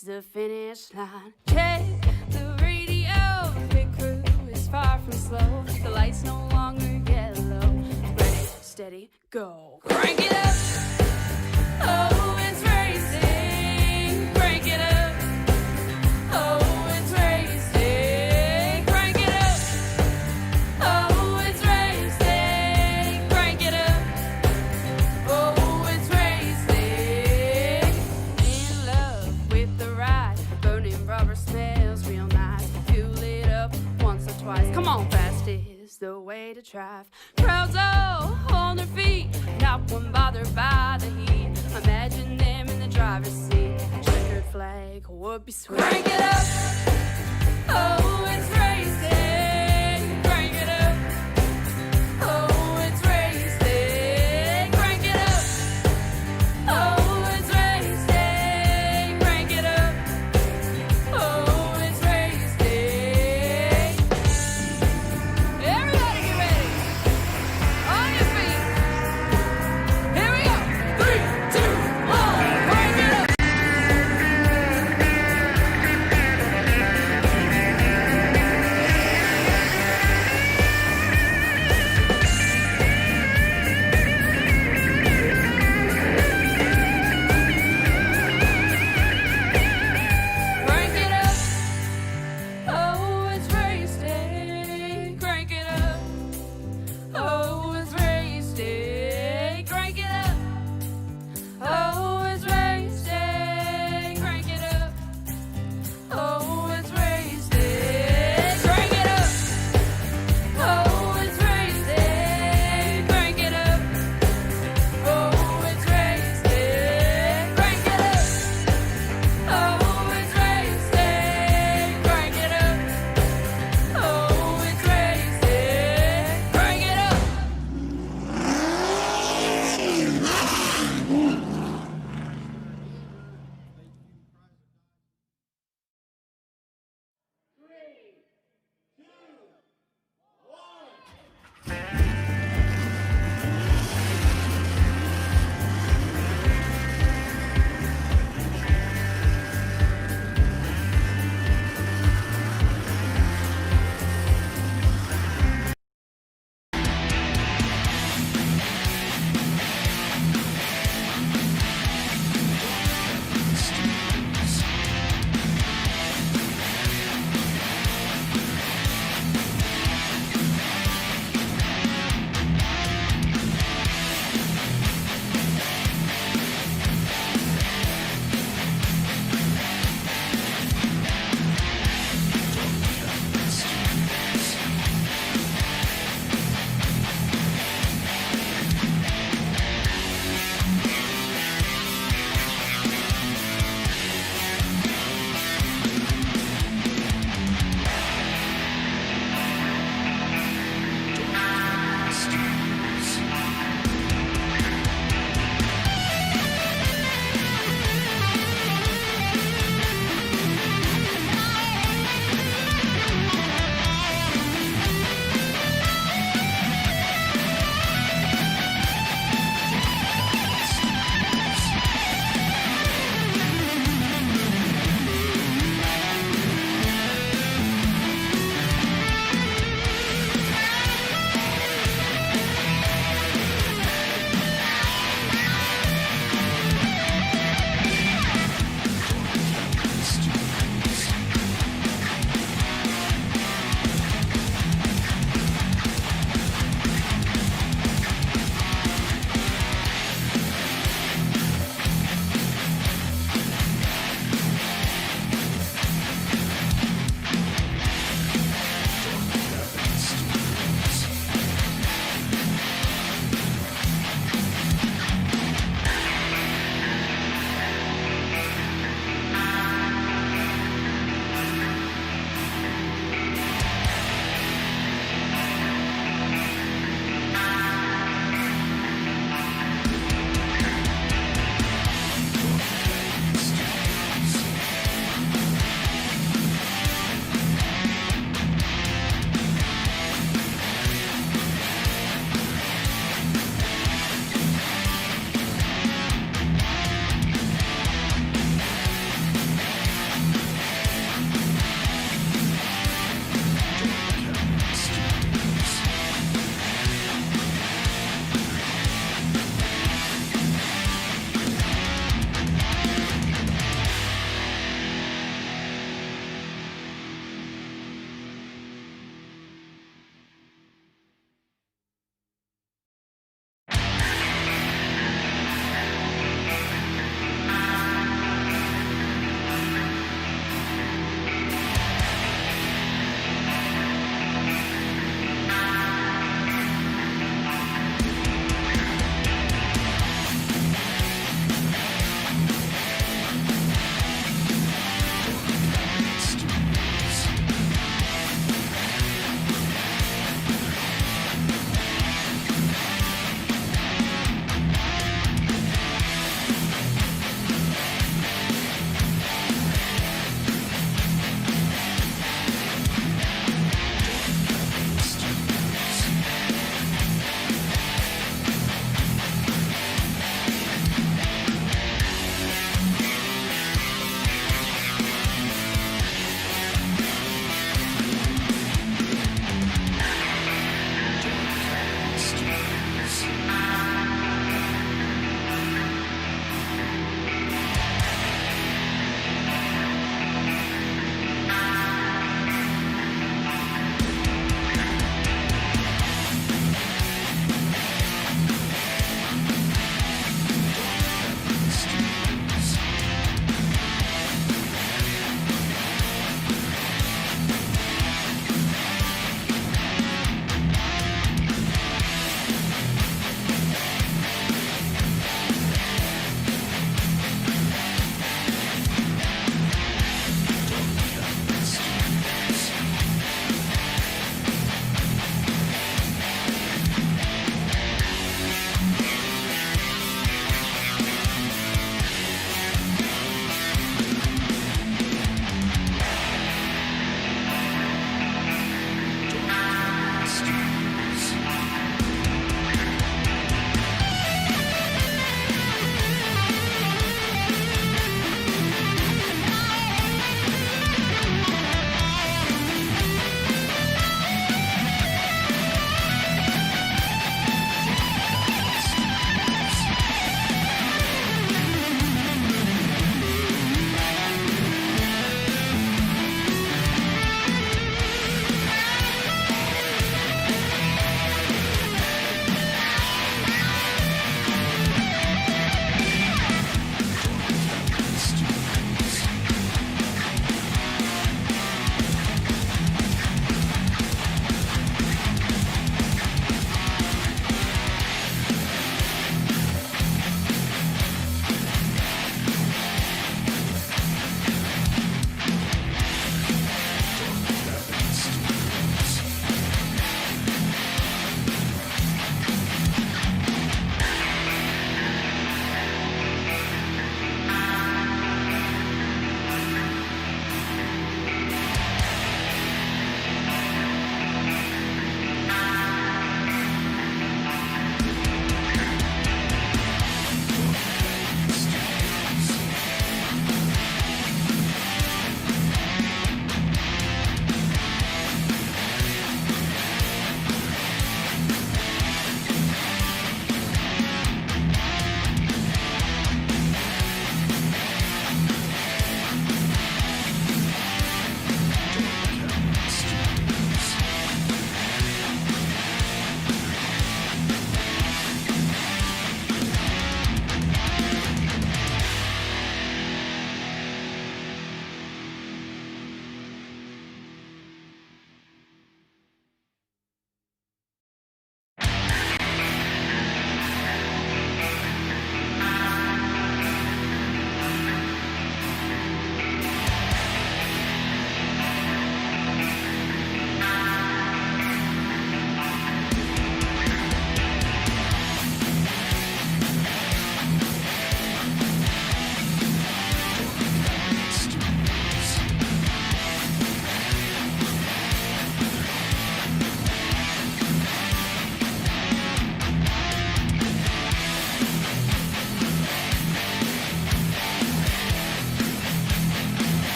reach the finish line. Check the radio, the big crew is far from slow. The lights no longer yellow. Ready, steady, go. Crank it up. Oh, it's racing. Crank it up. Oh, it's racing. Crank it up. Oh, it's racing. Crank it up. Oh, it's racing. In love with the ride. Burning rubber smells real nice. Fuel it up once or twice. Come on, fast is the way to drive. Crowds all on their feet, not one bothered by the heat. Imagine them in the driver's seat. Checkered flag would be sweet. Crank it up. Oh, it's racing. Crank it up. Oh, it's racing. Crank it up. Oh, it's racing. Crank it up. Oh, it's racing. Everybody get ready. On your feet. Here we go. 3, 2, 1. Crank it up.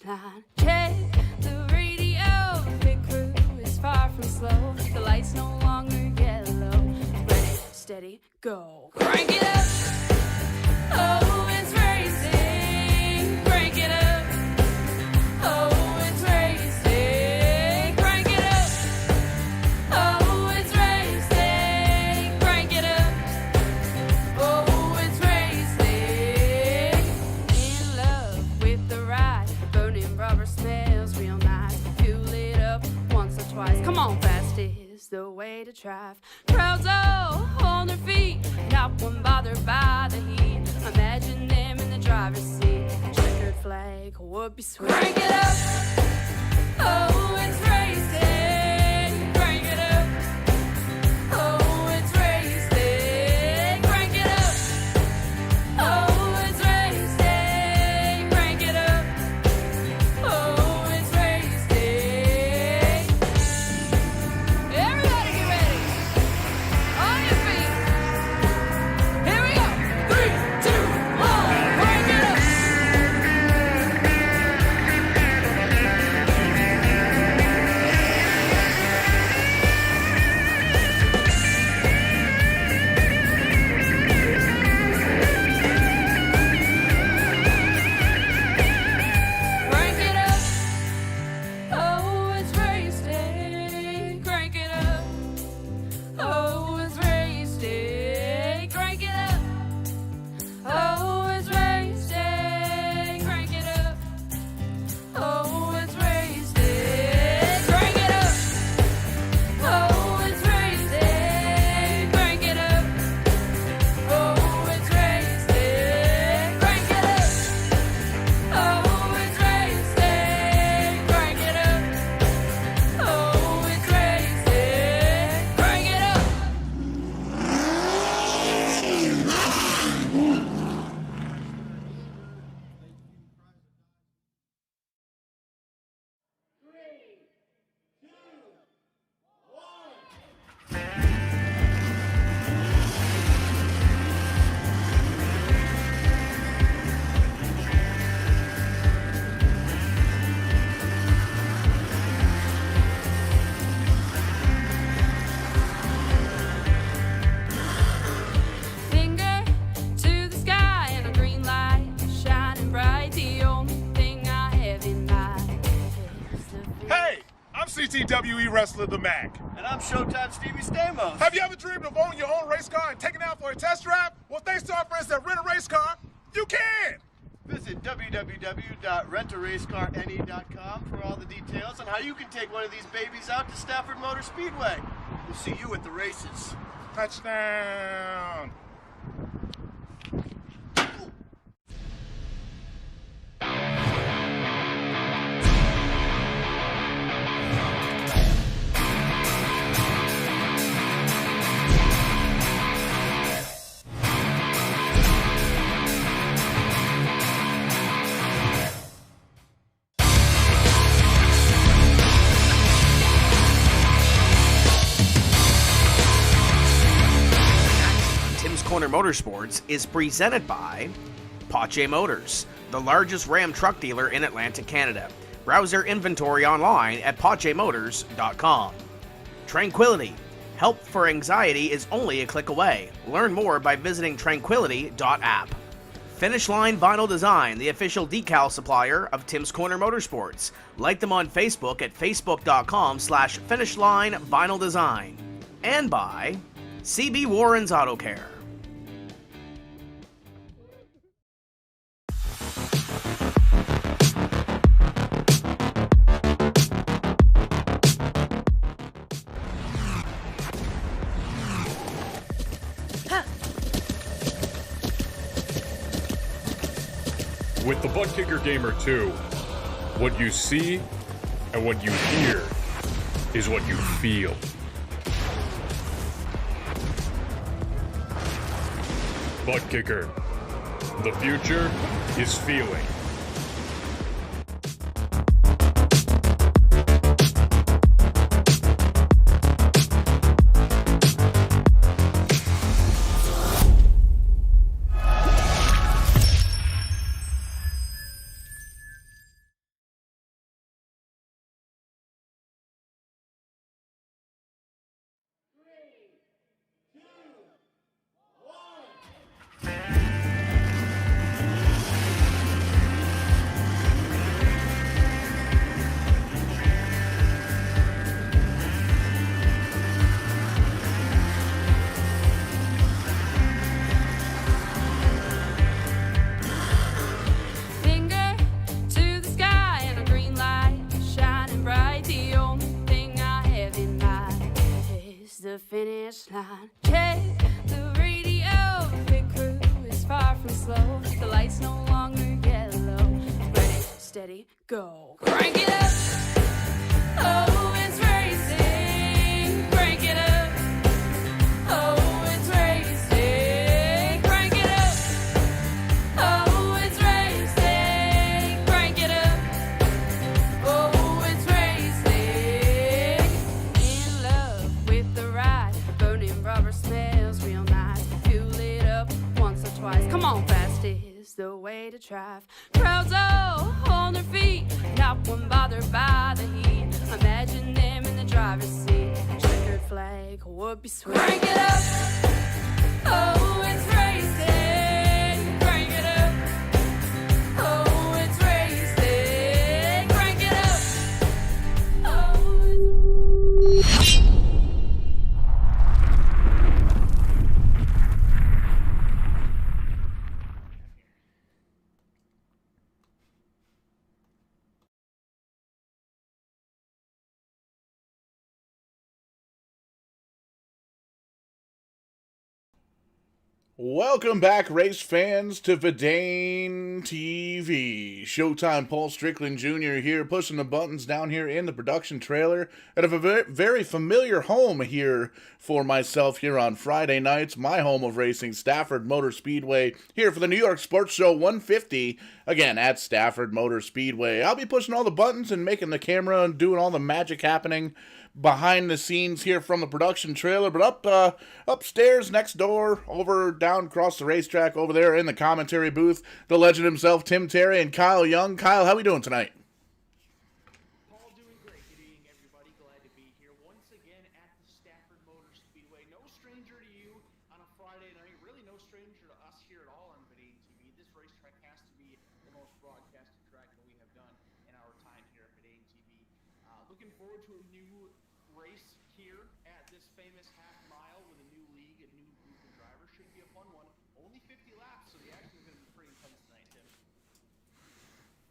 incline. Check the radio, pit crew is far from slow. The lights no longer yellow. Ready, steady, go. Crank it up. Oh, it's racing. Crank it up. Oh, it's racing. Crank it up. Oh, it's racing. Crank it up. Oh, it's racing. In love with the ride. Burning rubber smells real nice. Fuel it up once or twice. Come on, fast is the way to drive. Crowds all on their feet, not one bothered by the heat. Imagine them in the driver's seat. Checkered flag would be sweet. Crank it up. Oh, it's racing. Crank it up. Oh, it's racing. Crank it up. Oh, it's racing. Crank it up. Oh, it's racing. Everybody get ready. On your feet. Here we go. 3, 2, 1. Crank it up. Crank it up. Oh, it's racing. Crank it up. Oh, it's racing. Crank it up. Oh, it's racing. Crank it up. Oh, it's racing. Crank it up. Oh, it's racing. Crank it up. Oh, it's racing. Crank it up. Oh, it's racing. Crank it up. Oh, it's racing. Crank it up. Finger to the sky and a green light shining bright. The only thing I have in mind is the Hey, I'm CTWE wrestler The Mac. And I'm Showtime Stevie Stamos. Have you ever dreamed of owning your own race car and taking it out for a test drive? Well, thanks to our friends that Rent a Race Car, you can! Visit www.rentaracecarne.com for all the details on how you can take one of these babies out to Stafford Motor Speedway. We'll see you at the races. Touchdown! Tim's Corner Motorsports is presented by Pache Motors, the largest Ram truck dealer in Atlantic Canada. Browse their inventory online at pachemotors.com. Tranquility. Help for anxiety is only a click away. Learn more by visiting tranquility.app. Finish Line Vinyl Design, the official decal supplier of Tim's Corner Motorsports. Like them on Facebook at facebook.com/finishline vinyl design. And by CB Warren's Auto Care. With the Butt Kicker Gamer 2, what you see and what you hear is what you feel. Butt Kicker. The future is feeling. the finish line. Check the radio, big crew is far from slow. The lights no longer yellow. Ready, steady, go. Crank it up. Oh, it's racing. Crank it up. Oh, it's racing. Crank it up. Oh, it's racing. Crank it up. Oh, it's racing. In love with the ride. Burning rubber smells real nice. Fuel it up once or twice. Come on, fast is the way to drive. Crowds all on their feet. Not one bothered by the heat. Imagine them in the driver's seat. Checkered flag would be sweet. Crank it up. Oh, it's racing. Crank it up. Oh, it's racing. Crank it up. Oh, it's... Welcome back, race fans, to Vidane TV. Showtime Paul Strickland Jr. here, pushing the buttons down here in the production trailer at a very familiar home here for myself here on Friday nights. My home of racing, Stafford Motor Speedway, here for the New York Sports Show 150, again at Stafford Motor Speedway. I'll be pushing all the buttons and making the camera and doing all the magic happening behind the scenes here from the production trailer, but upstairs, next door, over, down, across the racetrack, over there in the commentary booth, the legend himself, Tim Terry and Kyle Young. Kyle, how we doing tonight? Paul, doing great. Good evening, everybody. Glad to be here once again at the Stafford Motor Speedway. No stranger to you on a Friday night. Really no stranger to us here at all on Vidane TV. This racetrack has to be the most broadcasted track that we have done in our time here at Vidane TV. Looking forward to a new race here at this famous half mile with a new league, a new group of drivers. Should be a fun one. Only 50 laps, so the action is going to be pretty intense tonight, Tim.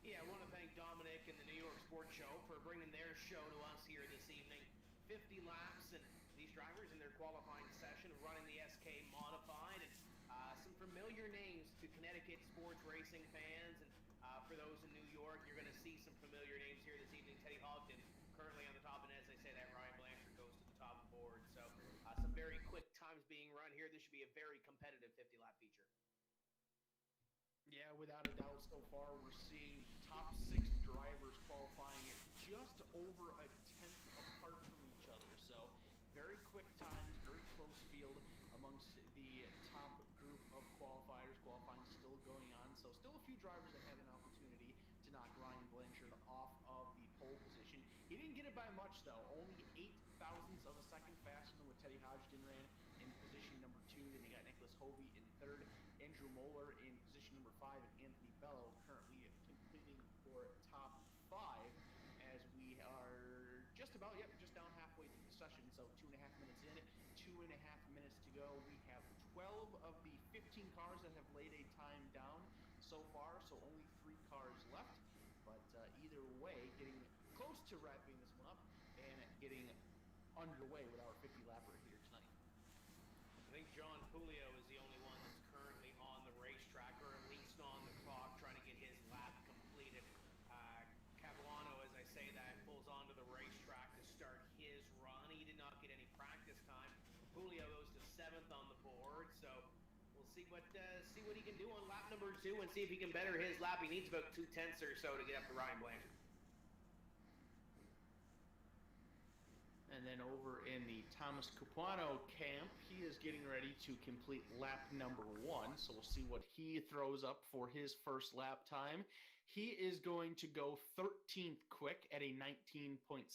Yeah, I want to thank Dominic and the New York Sports Show for bringing their show to us here this evening. 50 laps, and these drivers in their qualifying session running the SK Modified, and some familiar names to Connecticut sports racing fans, and for those in New York, you're going to see some familiar names here this evening. Teddy Hogton currently on the top, and as they say that, Ryan Blanchard goes to the top of the board. So some very quick times being run here. This should be a very competitive 50-lap feature. Yeah, without a doubt, so far we're seeing top 6 drivers qualifying at just over a tenth apart from each other. So very quick times, very close field amongst the top group of qualifiers. Qualifying still going on, so still a few drivers that have an opportunity to knock Ryan Blanchard off of the pole position. He didn't get it by much, though. Only 0.08 of a second faster than what Teddy Hodgson ran in position number 2. Then you got Nicholas Hovey in 3rd, Andrew Moeller in position number 5, and Anthony Bello currently completing for top 5 as we are just down halfway through the session. So 2.5 minutes in, 2.5 minutes to go. We have 12 of the 15 cars that have laid a time down so far, so only 3 cars left. But either way, getting close to wrapping this one up and getting underway with our 50-lapper here tonight. I think John Julio is the only one that's currently on the racetrack, or at least on the clock, trying to get his lap completed. Capuano, as I say that, pulls onto the racetrack to start his run. He did not get any practice time. Julio goes to 7th on the board, so we'll see what he can do on lap number 2 and see if he can better his lap. He needs about 0.2 or so to get up to Ryan Blanchard. And then over in the Thomas Capuano camp, he is getting ready to complete lap number 1. So we'll see what he throws up for his first lap time. He is going to go 13th quick at a 19.622.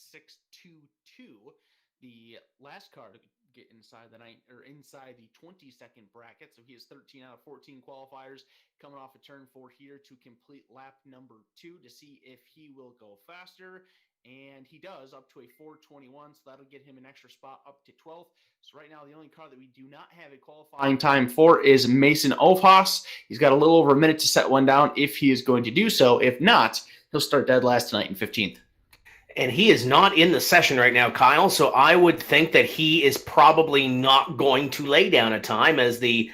The last car to get inside the 20-second bracket. So he is 13 out of 14 qualifiers coming off of turn 4 here to complete lap number 2 to see if he will go faster. And he does, up to a 4:21, so that'll get him an extra spot up to 12th. So right now, the only car that we do not have a qualifying time for is Mason Ofhaus. He's got a little over a minute to set one down if he is going to do so. If not, he'll start dead last tonight in 15th. And he is not in the session right now, Kyle, so I would think that he is probably not going to lay down a time as the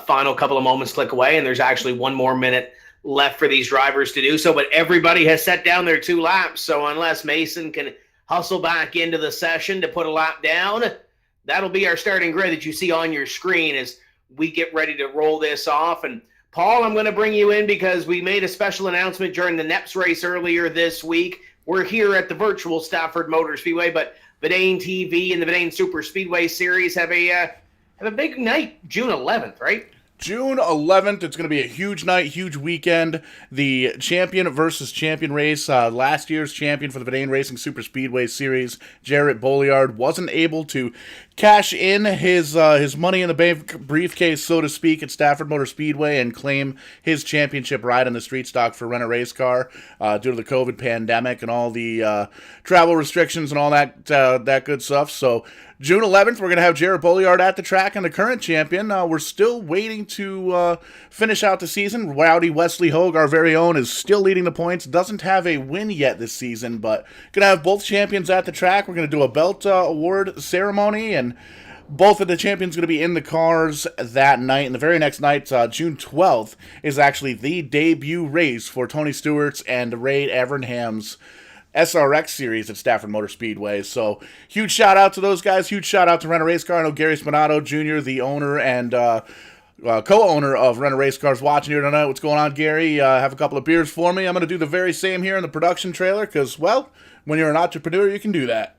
final couple of moments click away, and there's actually 1 more minute left for these drivers to do so, but everybody has set down their 2 laps, so unless Mason can hustle back into the session to put a lap down, that'll be our starting grid that you see on your screen as we get ready to roll this off. And Paul, I'm going to bring you in because we made a special announcement during the NEPS race earlier this week. We're here at the virtual Stafford Motor Speedway, but Verdane TV and the Verdane Super Speedway Series have a big night, June 11th, right? June 11th, it's going to be a huge night, huge weekend. The champion versus champion race. Last year's champion for the Verdane Racing Super Speedway Series, Jarrett Bolliard, wasn't able to cash in his money in the bank briefcase, so to speak, at Stafford Motor Speedway and claim his championship ride in the street stock for Rent a Race Car due to the COVID pandemic and all the travel restrictions and all that good stuff. So June 11th, we're going to have Jarrett Bolliard at the track and the current champion. We're still waiting to finish out the season. Rowdy Wesley Hogue, our very own, is still leading the points. Doesn't have a win yet this season, but going to have both champions at the track. We're going to do a belt award ceremony, and both of the champions going to be in the cars that night. And the very next night, June 12th, is actually the debut race for Tony Stewart's and Ray Evernham's SRX series at Stafford Motor Speedway. So huge shout out to those guys. Huge shout out to Rent a Race Car. I know Gary Spinato Jr., the owner and co-owner of Rent a Race Cars, watching here tonight. What's going on, Gary? Have a couple of beers for me. I'm going to do the very same here in the production trailer because, well, when you're an entrepreneur, you can do that.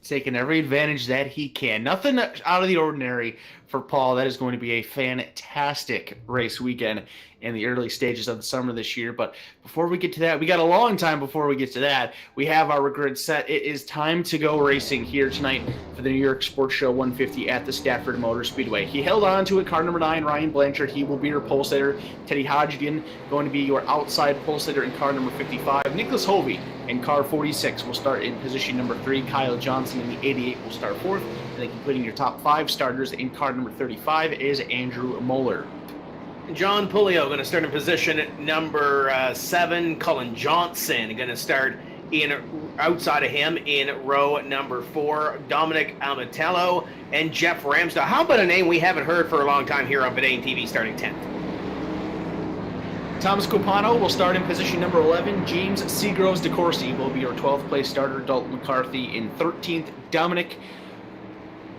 Taking every advantage that he can. Nothing out of the ordinary for Paul. That is going to be a fantastic race weekend in the early stages of the summer this year. But before we get to that, we got a long time before we get to that. We have our grid set. It is time to go racing here tonight for the New York Sports Show 150 at the Stafford Motor Speedway. He held on to it. Car number 9, Ryan Blanchard. He will be your pole sitter. Teddy Hodgkin going to be your outside pole sitter in car number 55. Nicholas Hovey in car 46 will start in position number 3. Kyle Johnson in the 88 will start 4th. And then completing your top 5 starters in car number 35 is Andrew Moeller. John Pulio going to start in position at number 7. Cullen Johnson going to start in outside of him in row number 4. Dominic Amatello and Jeff Ramsdale. How about a name we haven't heard for a long time here on Verdane TV, starting 10th? Thomas Copano will start in position number 11. James Seagroves DeCourcy will be your 12th place starter. Dalton McCarthy in 13th. Dominic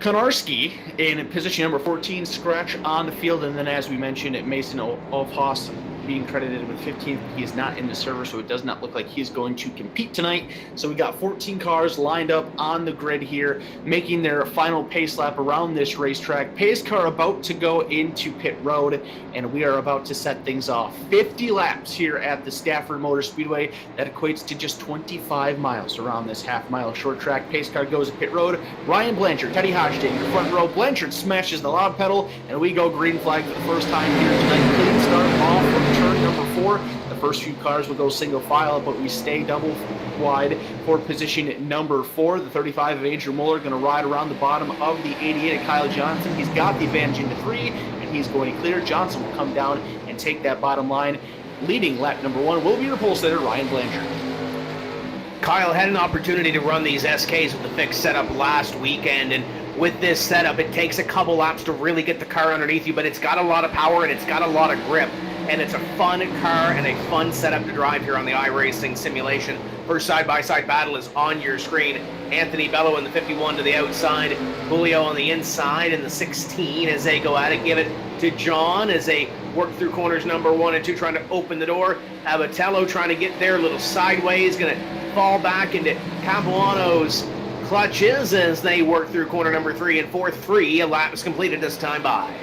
Konarski in position number 14, scratch on the field. And then, as we mentioned, Mason Ofhaus being credited with 15th. He is not in the server, so it does not look like he's going to compete tonight. So we got 14 cars lined up on the grid here, making their final pace lap around this racetrack. Pace car about to go into pit road, and we are about to set things off. 50 laps here at the Stafford Motor Speedway. That equates to just 25 miles around this half-mile short track. Pace car goes to pit road. Ryan Blanchard, Teddy Hodgkin, your front row. Blanchard smashes the loud pedal, and we go green flag for the first time here tonight. Clean start off from turn number 4. The first few cars will go single file, but we stay double wide for position number 4. The 35 of Andrew Mueller going to ride around the bottom of the 88 of Kyle Johnson. He's got the advantage into 3, and he's going to clear. Johnson will come down and take that bottom line. Leading lap number 1 will be your pole sitter, Ryan Blanchard. Kyle had an opportunity to run these SKs with the fixed setup last weekend, and with this setup, it takes a couple laps to really get the car underneath you, but it's got a lot of power and it's got a lot of grip, and it's a fun car and a fun setup to drive here on the iRacing simulation. First side-by-side battle is on your screen. Anthony Bello in the 51 to the outside, Julio on the inside in the 16 as they go at it. Give it to John as they work through corners number 1 and 2, trying to open the door. Abatello trying to get there a little sideways, going to fall back into Capuano's clutches as they work through corner number 3 and 4. 3 laps completed this time by.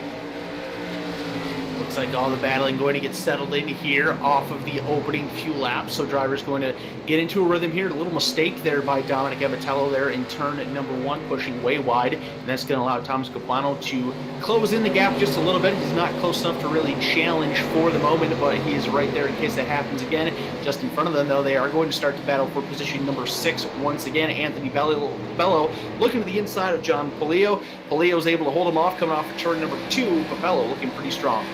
Looks like all the battling going to get settled in here off of the opening few laps. So drivers going to get into a rhythm here. A little mistake there by Dominic Abatello there in turn at number 1, pushing way wide. And that's going to allow Thomas Capano to close in the gap just a little bit. He's not close enough to really challenge for the moment, but he is right there in case that happens again. Just in front of them, though, they are going to start to battle for position number 6 once again. Anthony Bello looking to the inside of John Polio. Polio's able to hold him off coming off of turn number 2. Bello looking pretty strong.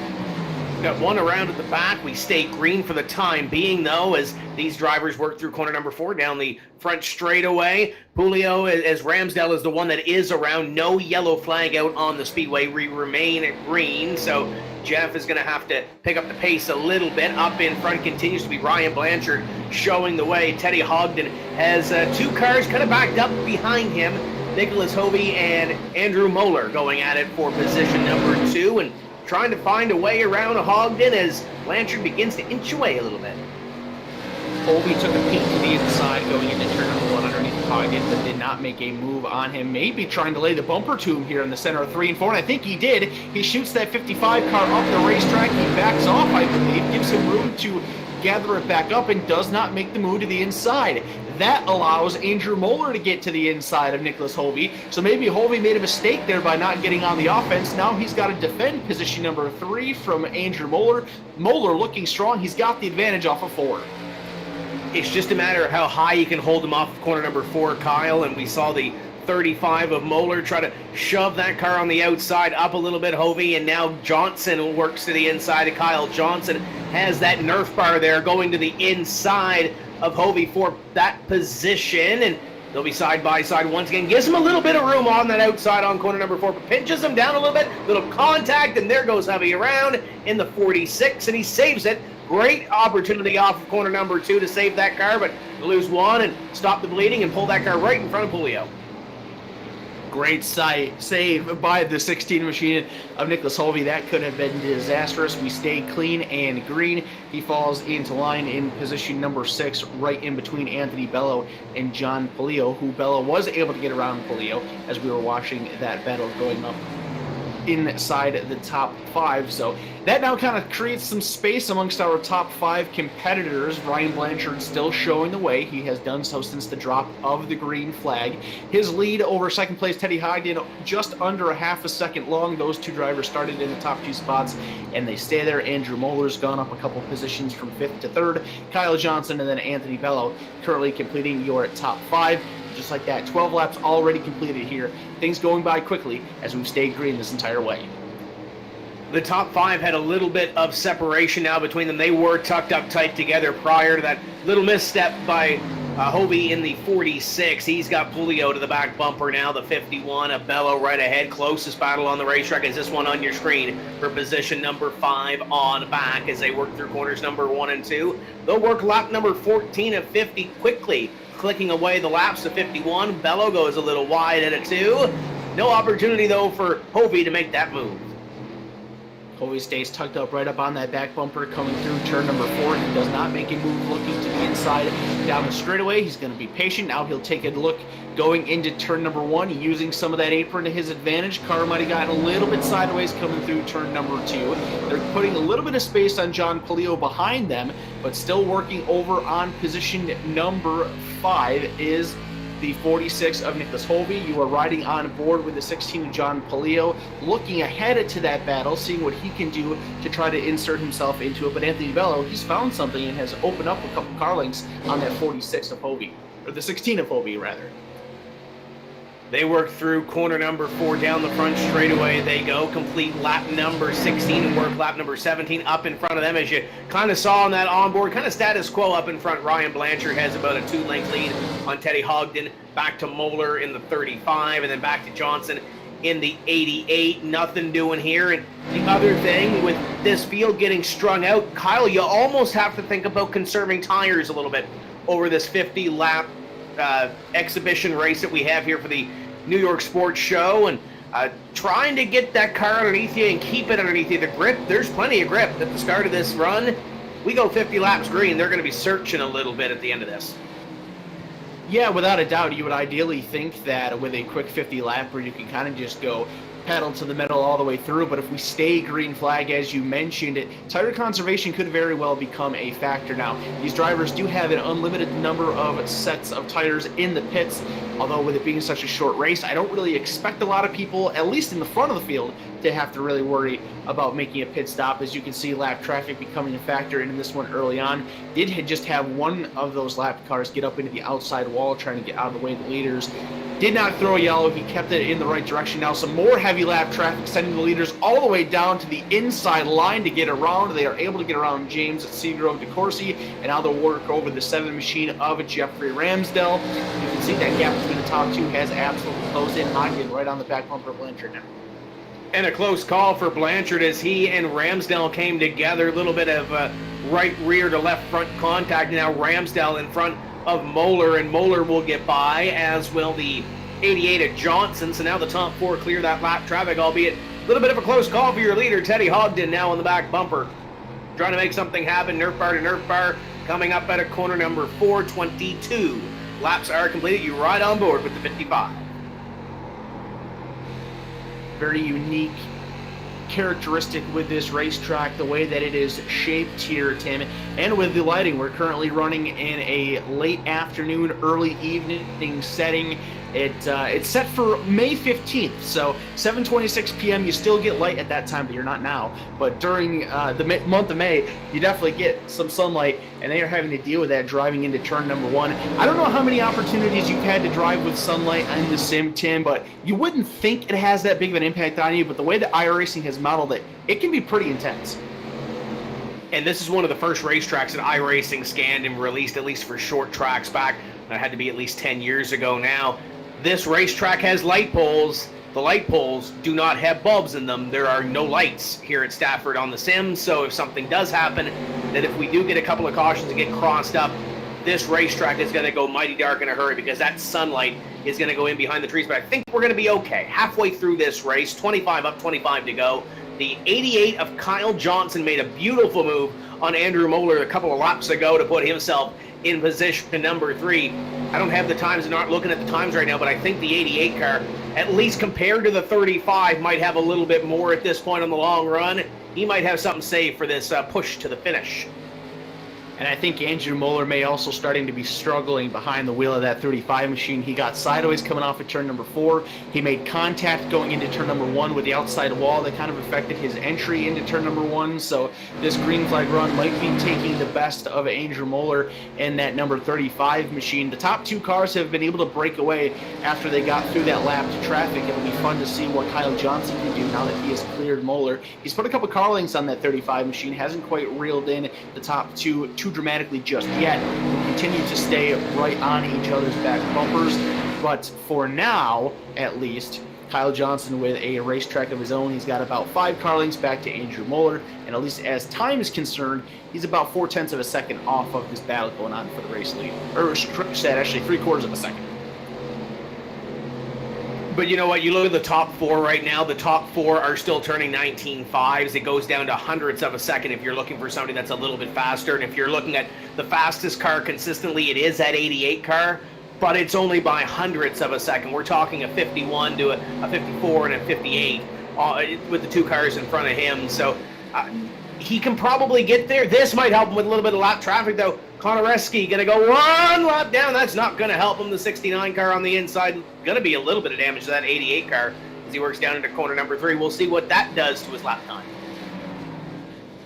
Got one around at the back. We stay green for the time being, though, as these drivers work through corner number 4 down the front straightaway. Julio, as Ramsdale, is the one that is around. No yellow flag out on the speedway. We remain at green, so Jeff is going to have to pick up the pace a little bit. Up in front continues to be Ryan Blanchard showing the way. Teddy Hogden has 2 cars kind of backed up behind him. Nicholas Hovey and Andrew Moeller going at it for position number 2, and trying to find a way around Hogden as Blanchard begins to inch away a little bit. Hovey took a peek to the inside going into turn number 1 underneath Hogden, but did not make a move on him. Maybe trying to lay the bumper to him here in the center of 3 and 4, and I think he did. He shoots that 55 car up the racetrack. He backs off, I believe, gives him room to gather it back up, and does not make the move to the inside. That allows Andrew Moeller to get to the inside of Nicholas Hovey. So maybe Hovey made a mistake there by not getting on the offense. Now he's got to defend position number 3 from Andrew Moeller. Moeller looking strong. He's got the advantage off of 4. It's just a matter of how high you can hold him off of corner number 4, Kyle, and we saw the 35 of Moeller try to shove that car on the outside up a little bit, Hovey, and now Johnson works to the inside of Kyle. Johnson has that Nerf bar there going to the inside of Hovey for that position, and they'll be side by side once again. Gives him a little bit of room on that outside on corner number 4, but pinches him down a little bit, little contact, and there goes Hovey around in the 46, and he saves it. Great opportunity off of corner number 2 to save that car, but lose one and stop the bleeding and pull that car right in front of Julio. Great save by the 16 machine of Nicholas Hovey. That could have been disastrous. We stay clean and green. He falls into line in position number 6, right in between Anthony Bello and John Polillo, who Bello was able to get around Polillo as we were watching that battle going up inside the top 5. So that now kind of creates some space amongst our top 5 competitors. Ryan Blanchard still showing the way. He has done so since the drop of the green flag. His lead over second place Teddy Hogden just under a half a second long. Those 2 drivers started in the top 2 spots and they stay there. Andrew Moeller's gone up a couple positions from 5th to 3rd. Kyle Johnson and then Anthony Bello currently completing your top 5. Just like that, 12 laps already completed here. Things going by quickly as we've stayed green this entire way. The top 5 had a little bit of separation now between them. They were tucked up tight together prior to that little misstep by Hovey in the 46. He's got Polillo to the back bumper now, the 51 of Bello right ahead. Closest battle on the racetrack is this one on your screen for position number 5 on back as they work through corners number 1 and 2. They'll work lap number 14 of 50 quickly, clicking away the laps to 51. Bello goes a little wide at a 2. No opportunity, though, for Hovey to make that move. Hovey stays tucked up right up on that back bumper coming through turn number 4. He does not make a move looking to the inside down the straightaway. He's going to be patient. Now he'll take a look going into turn number 1, using some of that apron to his advantage. Car might have gotten a little bit sideways coming through turn number 2. They're putting a little bit of space on John Polillo behind them, but still working over on position number 5 is the 46 of Nicholas Hovey. You are riding on board with the 16 of John Polillo, looking ahead to that battle, seeing what he can do to try to insert himself into it. But Anthony Bello, he's found something and has opened up a couple car lengths on that 46 of Hovey, or the 16 of Hovey, rather. They work through corner number 4 down the front straightaway. They go complete lap number 16 and work lap number 17 up in front of them. As you kind of saw on that onboard, kind of status quo up in front. Ryan Blanchard has about a 2-length lead on Teddy Hogden. Back to Moeller in the 35, and then back to Johnson in the 88. Nothing doing here. And the other thing with this field getting strung out, Kyle, you almost have to think about conserving tires a little bit over this 50-lap exhibition race that we have here for the New York Sports Show, and trying to get that car underneath you and keep it underneath you. The grip, there's plenty of grip at the start of this run. We go 50 laps green, they're going to be searching a little bit at the end of this. Yeah, without a doubt, you would ideally think that with a quick 50 lap where you can kind of just go pedal to the metal all the way through, but if we stay green flag, as you mentioned, tire conservation could very well become a factor now. These drivers do have an unlimited number of sets of tires in the pits, although with it being such a short race, I don't really expect a lot of people, at least in the front of the field, to have to really worry about making a pit stop. As you can see, lap traffic becoming a factor in this one early on. Did just have one of those lap cars get up into the outside wall trying to get out of the way of the leaders. did not throw a yellow. He kept it in the right direction. Now some more heavy lap traffic sending the leaders all the way down to the inside line to get around. They are able to get around James Seagrove DeCourcy, and now they'll work over the 7 machine of Jeffrey Ramsdell. You can see that gap between the top two has absolutely closed in. Ogden right on the back bumper of Blanchard now. And a close call for Blanchard as he and Ramsdell came together. A little bit of right rear to left front contact. Now Ramsdell in front of Moeller, and Moeller will get by, as will the 88 of Johnson. So now the top 4 clear that lap traffic, albeit a little bit of a close call for your leader, Teddy Ogden, now on the back bumper. Trying to make something happen, Nerf bar to Nerf bar, coming up at a corner number 422. Laps are completed. You ride on board with the 55. Very unique characteristic with this racetrack, the way that it is shaped here, Tim, and with the lighting. We're currently running in a late afternoon, early evening setting. It's set for May 15th, so 7:26 p.m. You still get light at that time, but you're not now. But during the month of May, you definitely get some sunlight, and they are having to deal with that driving into turn number 1. I don't know how many opportunities you've had to drive with sunlight on the sim, Tim, but you wouldn't think it has that big of an impact on you, but the way that iRacing has modeled it, it can be pretty intense. And this is one of the first racetracks that iRacing scanned and released, at least for short tracks back. That had to be at least 10 years ago now. This racetrack has light poles. The light poles do not have bulbs in them. There are no lights here at Stafford on the sim, so if something does happen, that if we do get a couple of cautions and get crossed up, this racetrack is going to go mighty dark in a hurry because that sunlight is going to go in behind the trees. But I think we're going to be okay. Halfway through this race, 25 up, 25 to go. The 88 of Kyle Johnson made a beautiful move on Andrew Moeller a couple of laps ago to put himself in position number 3. I don't have the times and aren't looking at the times right now, but I think the 88 car, at least compared to the 35, might have a little bit more at this point on the long run. He might have something saved for this push to the finish. And I think Andrew Moeller may also starting to be struggling behind the wheel of that 35 machine. He got sideways coming off of turn number 4. He made contact going into turn number 1 with the outside wall that kind of affected his entry into turn number 1. So this green flag run might be taking the best of Andrew Moeller in that number 35 machine. The top 2 cars have been able to break away after they got through that lap to traffic. It'll be fun to see what Kyle Johnson can do now that he has cleared Moeller. He's put a couple car links on that 35 machine, hasn't quite reeled in the top 2 too dramatically just yet. We'll continue to stay right on each other's back bumpers, but for now, at least, Kyle Johnson with a racetrack of his own. He's got about 5 car lengths back to Andrew Moeller, and at least as time is concerned, he's about 0.4 of a second off of this battle going on for the race lead. Or actually 0.75 of a second. But you know what? You look at the top 4 right now. The top 4 are still turning 19.5s. It goes down to hundredths of a second if you're looking for somebody that's a little bit faster. And if you're looking at the fastest car consistently, it is that 88 car. But it's only by hundredths of a second. We're talking a 51 to a 54 and a 58 with the 2 cars in front of him. So he can probably get there. This might help him with a little bit of lap traffic, though. Konareski going to go 1 lap down. That's not going to help him. The 69 car on the inside going to be a little bit of damage to that 88 car as he works down into corner number 3. We'll see what that does to his lap time.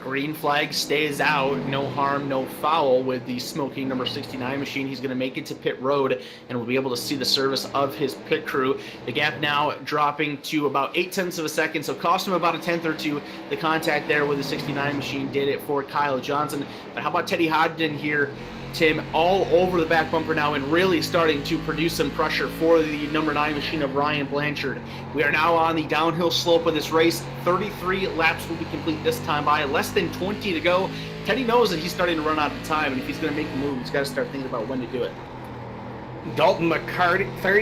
Green flag stays out, no harm, no foul with the smoking number 69 machine. He's going to make it to pit road, and we'll be able to see the service of his pit crew. The gap now dropping to about 0.8 of a second, so cost him about a tenth or two. The contact there with the 69 machine did it for Kyle Johnson. But how about Teddy Hodgson here, Tim, all over the back bumper now and really starting to produce some pressure for the number 9 machine of Ryan Blanchard. We are now on the downhill slope of this race. 33 laps will be complete this time by. Less than 20 to go. Teddy knows that he's starting to run out of time, and if he's going to make a move, he's got to start thinking about when to do it. Dalton McCarthy,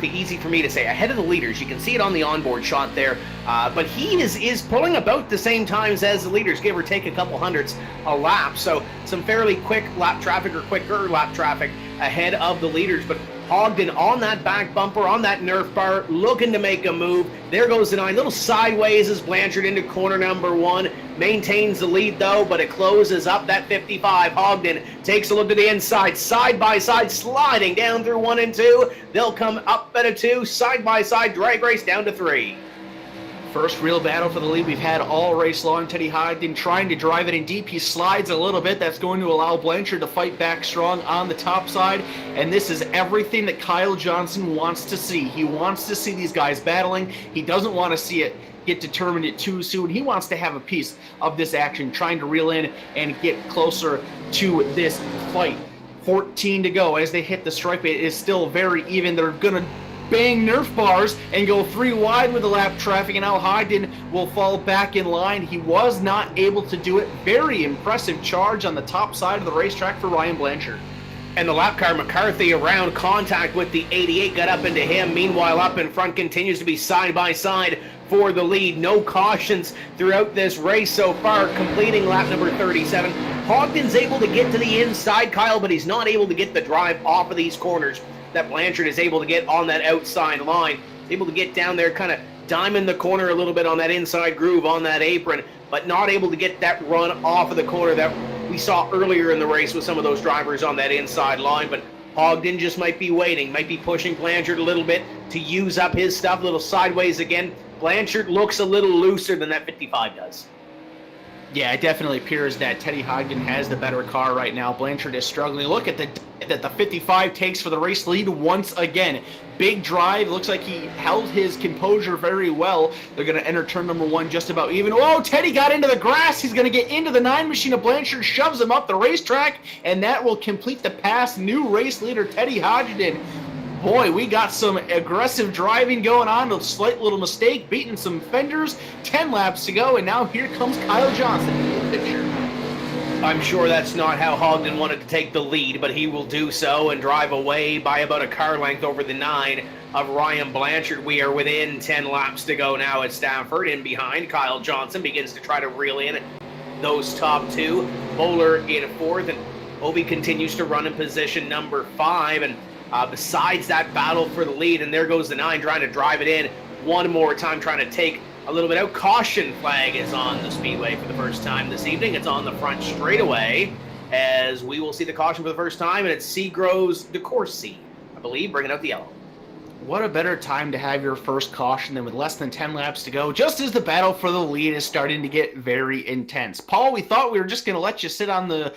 easy for me to say, ahead of the leaders. You can see it on the onboard shot there, but he is pulling about the same times as the leaders, give or take a couple hundredths a lap. So some fairly quick lap traffic or quicker lap traffic ahead of the leaders. But Ogden on that back bumper, on that Nerf bar, looking to make a move. There goes the 9. Little sideways as Blanchard into corner number 1. Maintains the lead, though, but it closes up that 55. Ogden takes a look to the inside, side by side, sliding down through 1 and 2. They'll come up at a 2, side by side, drag race down to 3. First real battle for the lead we've had all race long. Teddy Hodgkin trying to drive it in deep. He slides a little bit. That's going to allow Blanchard to fight back strong on the top side. And this is everything that Kyle Johnson wants to see. He wants to see these guys battling. He doesn't want to see it get determined too soon. He wants to have a piece of this action, trying to reel in and get closer to this fight. 14 to go as they hit the stripe. It is still very even. They're going to bang Nerf bars and go 3 wide with the lap traffic, and now Hodgkin will fall back in line. He was not able to do it. Very impressive charge on the top side of the racetrack for Ryan Blanchard. And the lap car McCarthy around contact with the 88 got up into him. Meanwhile, up in front continues to be side by side for the lead. No cautions throughout this race so far, completing lap number 37. Hodgkin's able to get to the inside, Kyle, but he's not able to get the drive off of these corners that Blanchard is able to get on that outside line. Able to get down there, kind of diamond the corner a little bit on that inside groove on that apron, but not able to get that run off of the corner that we saw earlier in the race with some of those drivers on that inside line. But Hodgkin just might be waiting, might be pushing Blanchard a little bit to use up his stuff, a little sideways again. Blanchard looks a little looser than that 55 does. Yeah, it definitely appears that Teddy Hodgkin has the better car right now. Blanchard is struggling. Look at the 55 takes for the race lead once again. Big drive. Looks like he held his composure very well. They're going to enter turn number 1 just about even. Oh, Teddy got into the grass. He's going to get into the 9 machine of Blanchard, shoves him up the racetrack, and that will complete the pass. New race leader Teddy Hodgkin. Boy, we got some aggressive driving going on, a slight little mistake, beating some fenders, 10 laps to go, and now here comes Kyle Johnson in the picture. I'm sure that's not how Hodgkin wanted to take the lead, but he will do so and drive away by about a car length over the 9 of Ryan Blanchard. We are within 10 laps to go now at Stafford. In behind, Kyle Johnson begins to try to reel in those top 2. Bowler in 4th, and Obi continues to run in position number 5, and besides that battle for the lead, and there goes the 9 trying to drive it in one more time, trying to take a little bit out. Caution flag is on the speedway for the first time this evening. It's on the front straightaway, as we will see the caution for the first time, and it's Seagroves DeCourcy, I believe, bringing out the yellow. What a better time to have your first caution than with less than 10 laps to go, just as the battle for the lead is starting to get very intense. Paul, we thought we were just going to let you sit on the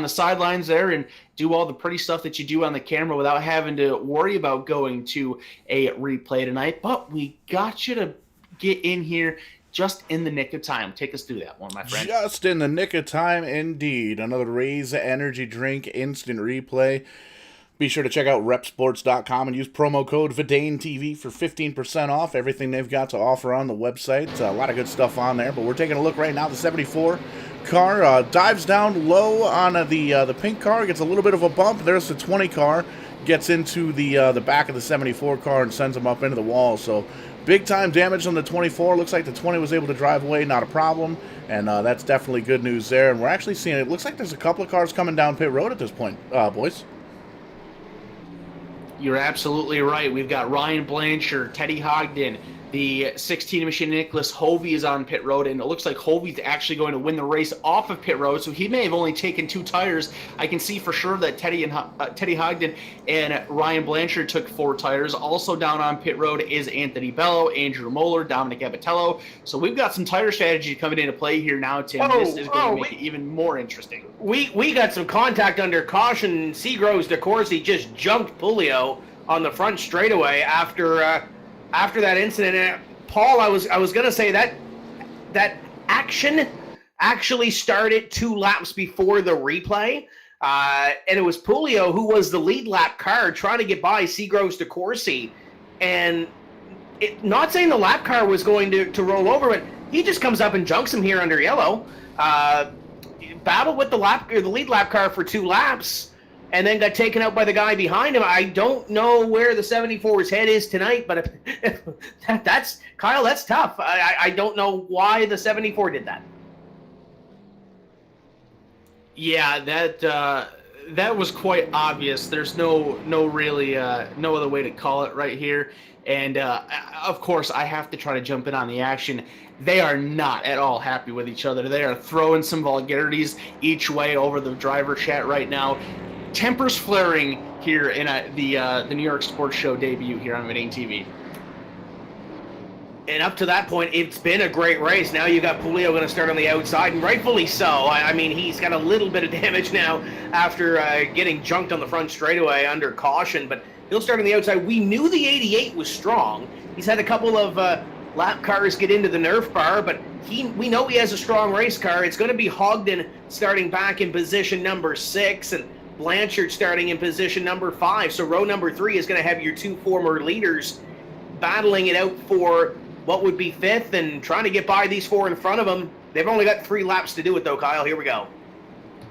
sidelines there and do all the pretty stuff that you do on the camera without having to worry about going to a replay tonight, but we got you to get in here just in the nick of time. Take us through that one, my friend. Just in the nick of time, indeed. Another Raise Energy Drink instant replay. Be sure to check out repsports.com and use promo code VidaneTV for 15% off everything they've got to offer on the website. A lot of good stuff on there, but we're taking a look right now at the 74 car. Dives down low on the pink car, gets a little bit of a bump. There's the 20 car, gets into the back of the 74 car and sends them up into the wall. So big time damage on the 24. Looks like the 20 was able to drive away, not a problem. And that's definitely good news there. And we're actually seeing, it looks like there's a couple of cars coming down pit road at this point, boys. You're absolutely right. We've got Ryan Blanchard, Teddy Hodgkin, the 16 machine Nicholas Hovey is on pit road, and it looks like Hovey's actually going to win the race off of pit road, so he may have only taken 2 tires. I can see for sure that Teddy Hodgkin and Ryan Blanchard took 4 tires. Also down on pit road is Anthony Bello, Andrew Moeller, Dominic Abatello. So we've got some tire strategy coming into play here now, Tim. This is going to make it even more interesting. We got some contact under caution. Seagroves DeCourcy just jumped Pulio on the front straightaway after that incident. Paul, I was going to say that action actually started 2 laps before the replay, and it was Pulio who was the lead lap car trying to get by Seagroves DeCourcy, and not saying the lap car was going to roll over, but he just comes up and junks him here under yellow. Battled with the lead lap car for 2 laps, and then got taken out by the guy behind him. I don't know where the 74's head is tonight, but that's Kyle, that's tough. I don't know why the 74 did that. Yeah, that was quite obvious. There's no other way to call it right here. And of course, I have to try to jump in on the action. They are not at all happy with each other. They are throwing some vulgarities each way over the driver chat right now. Tempers flaring here in the New York Sports Show debut here on Vidane TV. And up to that point, it's been a great race. Now you got Puleo going to start on the outside, and rightfully so. I mean, he's got a little bit of damage now after getting junked on the front straightaway under caution, but he'll start on the outside. We knew the 88 was strong. He's had a couple of lap cars get into the Nerf bar, but we know he has a strong race car. It's going to be Hogden starting back in position number 6, and Blanchard starting in position number 5. So row number 3 is going to have your 2 former leaders battling it out for what would be 5th and trying to get by these 4 in front of them. They've only got 3 laps to do it, though, Kyle. Here we go.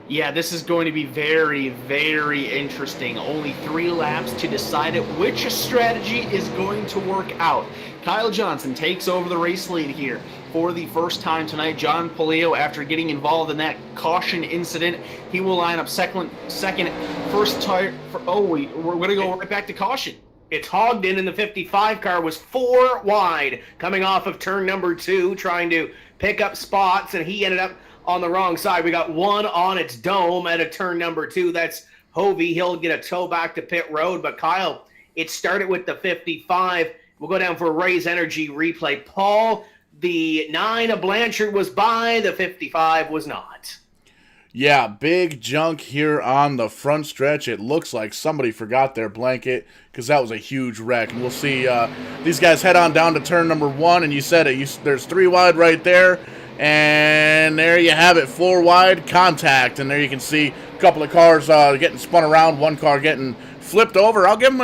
Yeah, this is going to be very, very interesting. Only 3 laps to decide it. Which strategy is going to work out? Kyle Johnson takes over the race lead here for the first time tonight. John Puleo, after getting involved in that caution incident, he will line up second, first tire. We're going to go right back to caution. It's Hogden in the 55 car, was 4 wide coming off of turn number 2, trying to pick up spots, and he ended up on the wrong side. We got 1 on its dome at a turn number 2. That's Hovey. He'll get a tow back to pit road. But Kyle, it started with the 55. We'll go down for a Raise Energy replay. Paul, the 9 of Blanchard was by, the 55 was not. Yeah, big junk here on the front stretch. It looks like somebody forgot their blanket because that was a huge wreck. And we'll see these guys head on down to turn number 1, and you said it. There's 3 wide right there, and there you have it, 4 wide contact. And there you can see a couple of cars getting spun around, 1 car getting flipped over. I'll give him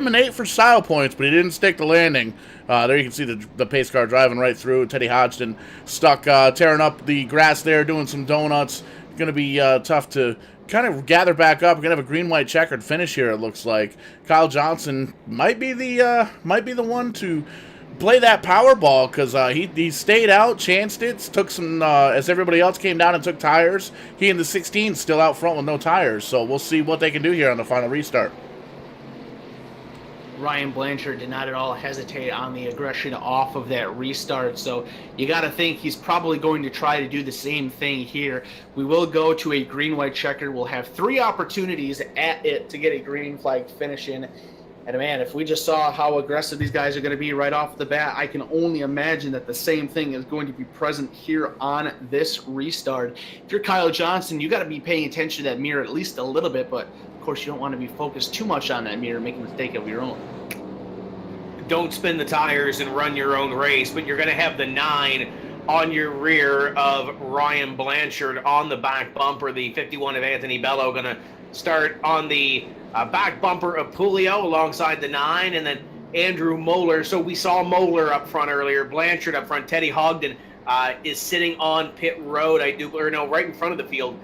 an 8 for style points, but he didn't stick the landing. There you can see the pace car driving right through. Teddy Hodgson stuck tearing up the grass there, doing some donuts. Going to be tough to kind of gather back up. We're going to have a green-white checkered finish here, it looks like. Kyle Johnson might be the one to play that power ball, because he stayed out, chanced it, took some, as everybody else came down and took tires. He and the 16 still out front with no tires, so we'll see what they can do here on the final restart. Ryan Blanchard did not at all hesitate on the aggression off of that restart, so you got to think he's probably going to try to do the same thing here. We will go to a green-white checker. We'll have 3 opportunities at it to get a green flag finish in. And man, if we just saw how aggressive these guys are going to be right off the bat, I can only imagine that the same thing is going to be present here on this restart. If you're Kyle Johnson, you got to be paying attention to that mirror at least a little bit, but of course you don't want to be focused too much on that mirror, make a mistake of your own. Don't spin the tires and run your own race, but you're going to have the 9 on your rear of Ryan Blanchard on the back bumper. The 51 of Anthony Bello going to start on the back bumper of Puleo alongside the 9, and then Andrew Moeller. So we saw Moeller up front earlier, Blanchard up front. Teddy Hogden is sitting on pit road, right in front of the field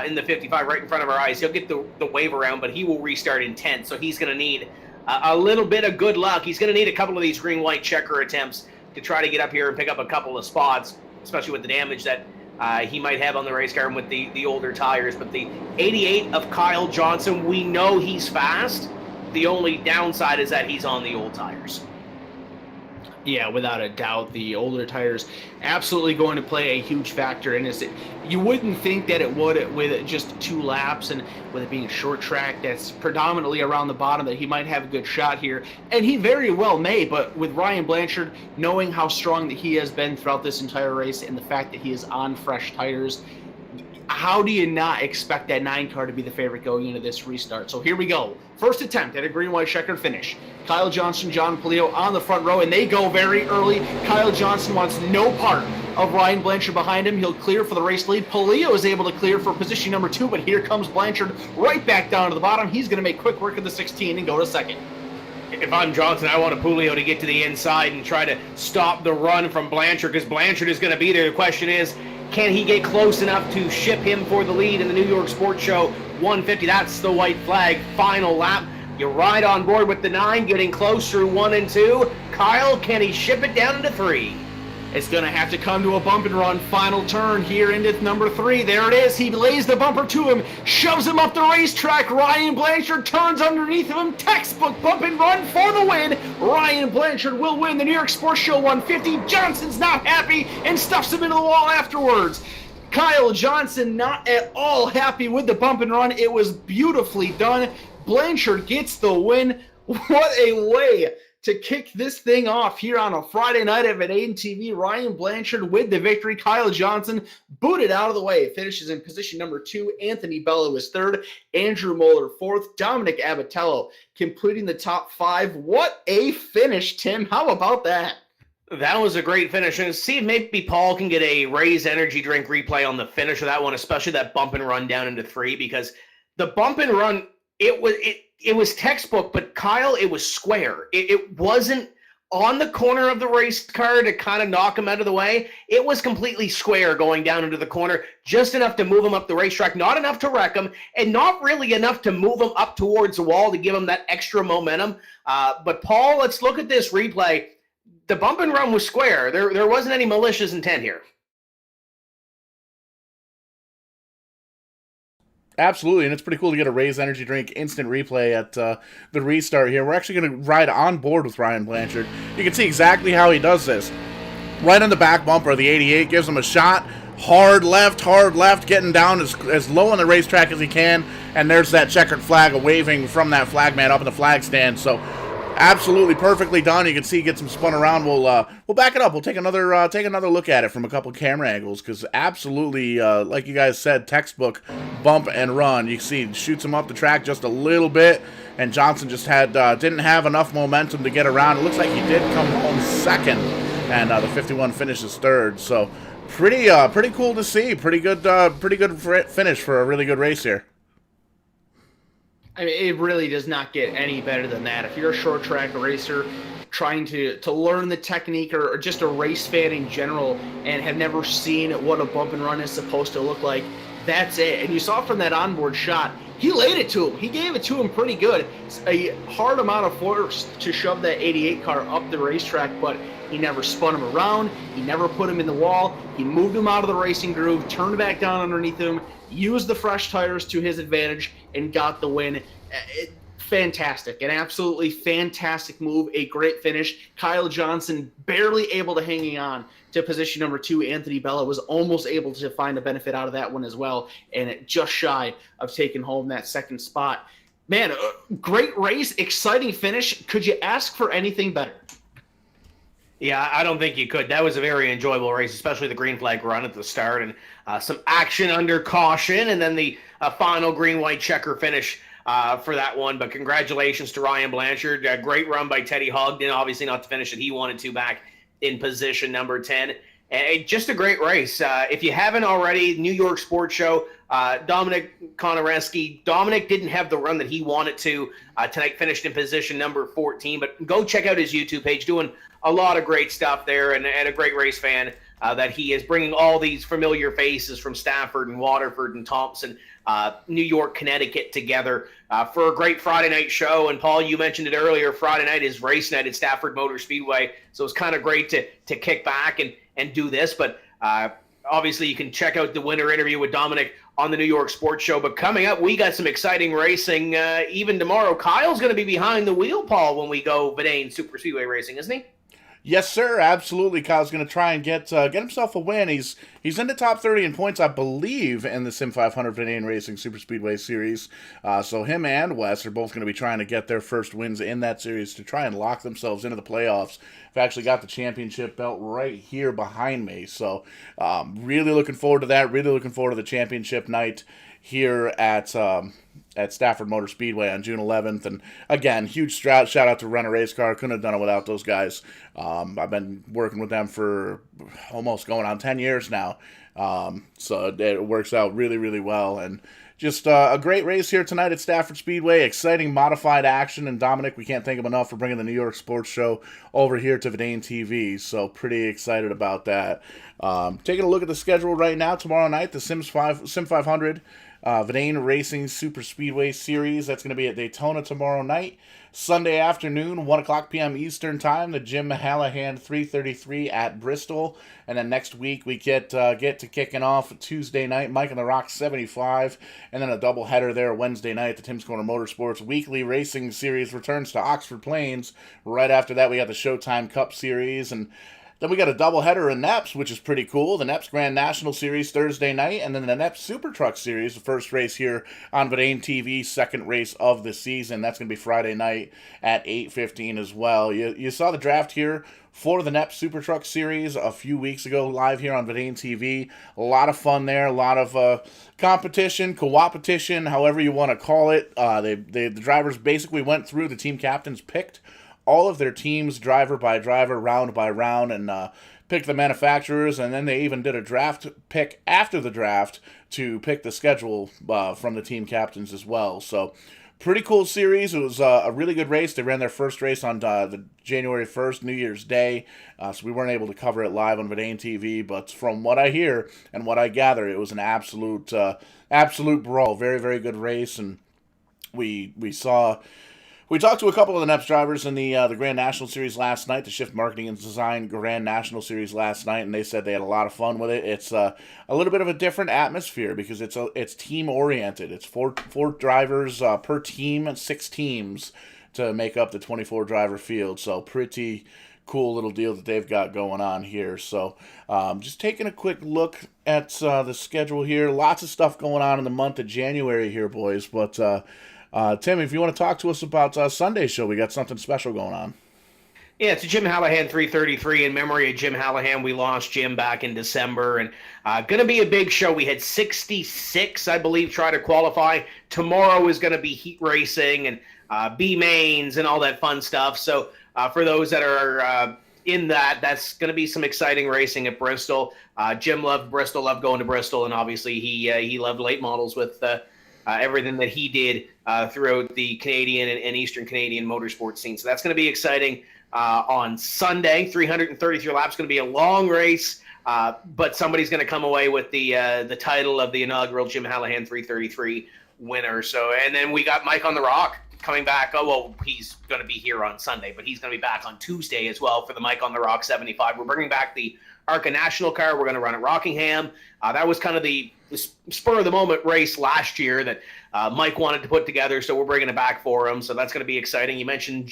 in the 55, right in front of our eyes. He'll get the wave around, but he will restart in 10th, so he's going to need a little bit of good luck. He's going to need a couple of these green-white checker attempts to try to get up here and pick up a couple of spots, especially with the damage that he might have on the race car and with the older tires. But the 88 of Kyle Johnson, we know he's fast. The only downside is that he's on the old tires. Yeah, without a doubt, the older tires absolutely going to play a huge factor in this. You wouldn't think that it would with just 2 laps and with it being a short track that's predominantly around the bottom that he might have a good shot here. And he very well may, but with Ryan Blanchard, knowing how strong that he has been throughout this entire race and the fact that he is on fresh tires, how do you not expect that 9 car to be the favorite going into this restart? So here we go. First attempt at a green-white checkered finish. Kyle Johnson, John Puleo on the front row, and they go very early. Kyle Johnson wants no part of Ryan Blanchard behind him. He'll clear for the race lead. Puleo is able to clear for position number 2, but here comes Blanchard right back down to the bottom. He's going to make quick work of the 16 and go to second. If I'm Johnson, I want a Puleo to get to the inside and try to stop the run from Blanchard, because Blanchard is going to be there. The question is, can he get close enough to ship him for the lead in the New York Sports Show 150? That's the white flag. Final lap. You ride on board with the 9, getting close through 1 and 2. Kyle, can he ship it down into 3? It's going to have to come to a bump and run. Final turn here into number 3. There it is. He lays the bumper to him, shoves him up the racetrack. Ryan Blanchard turns underneath of him. Textbook bump and run for the win. Ryan Blanchard will win the New York Sports Show 150. Johnson's not happy and stuffs him into the wall afterwards. Kyle Johnson not at all happy with the bump and run. It was beautifully done. Blanchard gets the win. What a way to kick this thing off here on a Friday night at Verdane TV. Ryan Blanchard with the victory. Kyle Johnson booted out of the way. Finishes in position number 2. Anthony Bello is 3rd. Andrew Moeller 4th. Dominic Abatello completing the top 5. What a finish, Tim. How about that? That was a great finish. And see if maybe Paul can get a Raise energy drink replay on the finish of that one, especially that bump and run down into 3, because the bump and run, it was textbook, but Kyle, it was square. It wasn't on the corner of the race car to kind of knock him out of the way. It was completely square going down into the corner, just enough to move him up the racetrack, not enough to wreck him, and not really enough to move him up towards the wall to give him that extra momentum. But Paul, let's look at this replay. The bump and run was square. There wasn't any malicious intent here. Absolutely, and it's pretty cool to get a Raise energy drink instant replay at the restart here. We're actually going to ride on board with Ryan Blanchard. You can see exactly how he does this. Right on the back bumper of the 88, gives him a shot. Hard left, getting down as low on the racetrack as he can. And there's that checkered flag waving from that flag man up in the flag stand. So absolutely perfectly done. You can see he gets him spun around. We'll back it up. We'll take another look at it from a couple camera angles, because absolutely, like you guys said, textbook bump and run. You see, shoots him up the track just a little bit, and Johnson just didn't have enough momentum to get around. It looks like he did come home 2nd, and the 51 finishes 3rd. So pretty cool to see. Pretty good finish for a really good race here. I mean, it really does not get any better than that. If you're a short track racer trying to learn the technique, or just a race fan in general, and have never seen what a bump and run is supposed to look like, that's it. And you saw from that onboard shot, he laid it to him. He gave it to him pretty good. It's a hard amount of force to shove that 88 car up the racetrack, but he never spun him around. He never put him in the wall. He moved him out of the racing groove, turned back down underneath him, used the fresh tires to his advantage, and got the win. Fantastic. An absolutely fantastic move. A great finish. Kyle Johnson barely able to hanging on to position number 2. Anthony Bella was almost able to find a benefit out of that one as well, and just shy of taking home that 2nd spot. Man, great race, exciting finish. Could you ask for anything better? Yeah, I don't think you could. That was a very enjoyable race, especially the green flag run at the start, and some action under caution, and then the final green-white checker finish for that one. But congratulations to Ryan Blanchard. Great run by Teddy Hogden, obviously not to finish it he wanted to, back in position number 10. And just a great race. If you haven't already, New York Sports Show, Dominic Konareski. Dominic didn't have the run that he wanted to tonight, finished in position number 14. But go check out his YouTube page, doing a lot of great stuff there, and a great race fan that he is, bringing all these familiar faces from Stafford and Waterford and Thompson, New York, Connecticut together for a great Friday night show. And Paul, you mentioned it earlier, Friday night is race night at Stafford Motor Speedway, so it's kind of great to kick back and do this. But obviously you can check out the winter interview with Dominic on the New York Sports Show. But coming up, we got some exciting racing even tomorrow. Kyle's going to be behind the wheel, Paul, when we go Verdane Super Speedway racing, isn't he? Yes, sir. Absolutely. Kyle's going to try and get himself a win. He's in the top 30 in points, I believe, in the Sim 500 Verdane Racing Super Speedway Series. So him and Wes are both going to be trying to get their first wins in that series to try and lock themselves into the playoffs. I've actually got the championship belt right here behind me. So really looking forward to that. Really looking forward to the championship night here at Stafford Motor Speedway on June 11th. And again, huge shout out to Rent a Race Car. Couldn't have done it without those guys. I've been working with them for almost going on 10 years now. So it works out really, really well. And just a great race here tonight at Stafford Speedway. Exciting modified action. And Dominic, we can't thank him enough for bringing the New York Sports Show over here to Verdane TV. So pretty excited about that. Taking a look at the schedule right now. Tomorrow night, the Sim 500 Verdane Racing Super Speedway Series. That's going to be at Daytona tomorrow night. Sunday afternoon, 1 o'clock p.m. Eastern Time, the Jim Hallahan 333 at Bristol. And then next week, we get to kicking off Tuesday night, Mike and the Rock 75. And then a doubleheader there Wednesday night. The Tim's Corner Motorsports Weekly Racing Series returns to Oxford Plains. Right after that, we got the Showtime Cup Series. And Then we got a doubleheader in NEPS, which is pretty cool. The NEPS Grand National Series Thursday night, and then the NEPS Super Truck Series, the first race here on Verdane TV, second race of the season. That's going to be Friday night at 8:15 as well. You saw the draft here for the NEPS Super Truck Series a few weeks ago, live here on Verdane TV. A lot of fun there, a lot of competition, co-opetition, however you want to call it. The drivers basically went through, the team captains picked all of their teams driver by driver, round by round, and picked the manufacturers, and then they even did a draft pick after the draft to pick the schedule from the team captains as well. So pretty cool series. It was a really good race. They ran their first race on the January 1st, New Year's Day, so we weren't able to cover it live on Verdane TV, but from what I hear and what I gather, it was an absolute brawl. Very, very good race, and we talked to a couple of the NEPS drivers in the Grand National Series last night, the Shift Marketing and Design Grand National Series last night, and they said they had a lot of fun with it. It's a little bit of a different atmosphere because it's team oriented. It's four drivers per team and 6 teams to make up the 24 driver field. So pretty cool little deal that they've got going on here. So just taking a quick look at the schedule here. Lots of stuff going on in the month of January here, boys, but Tim, if you want to talk to us about Sunday's show, we got something special going on. Yeah, it's a Jim Hallahan 333 in memory of Jim Hallahan. We lost Jim back in December, and going to be a big show. We had 66, I believe, try to qualify. Tomorrow is going to be heat racing and B mains and all that fun stuff. So for those that are in that's going to be some exciting racing at Bristol. Jim loved Bristol, loved going to Bristol, and obviously he loved late models with everything that he did throughout the Canadian and Eastern Canadian motorsport scene. So that's going to be exciting on Sunday. 333 laps, going to be a long race, but somebody's going to come away with the title of the inaugural Jim Hallahan 333 winner. So, and then we got Mike on the Rock coming back. Oh, well, he's going to be here on Sunday, but he's going to be back on Tuesday as well for the Mike on the Rock 75. We're bringing back the ARCA National car. We're going to run at Rockingham. That was kind of the spur of the moment race last year that Mike wanted to put together, so we're bringing it back for him. So that's going to be exciting. You mentioned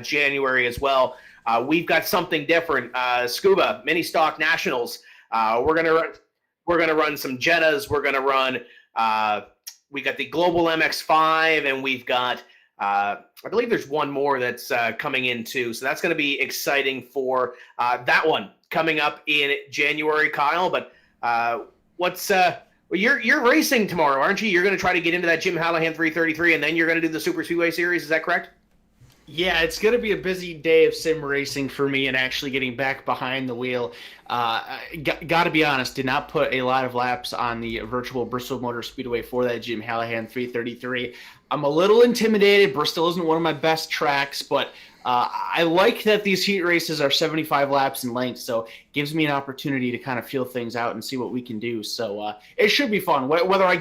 January as well. We've got something different. Scuba Mini Stock Nationals. We're gonna run some Jettas. We're gonna run. We got the Global MX-5, and we've got. I believe there's one more that's coming in too. So that's going to be exciting for that one coming up in January, Kyle. But what's you're racing tomorrow, aren't you? You're going to try to get into that Jim Hallahan 333, and then you're going to do the Super Speedway Series. Is that correct? Yeah, it's going to be a busy day of sim racing for me and actually getting back behind the wheel. Got to be honest, did not put a lot of laps on the virtual Bristol Motor Speedway for that Jim Hallahan 333. I'm a little intimidated. Bristol isn't one of my best tracks, but I like that these heat races are 75 laps in length, so it gives me an opportunity to kind of feel things out and see what we can do. So it should be fun. Whether I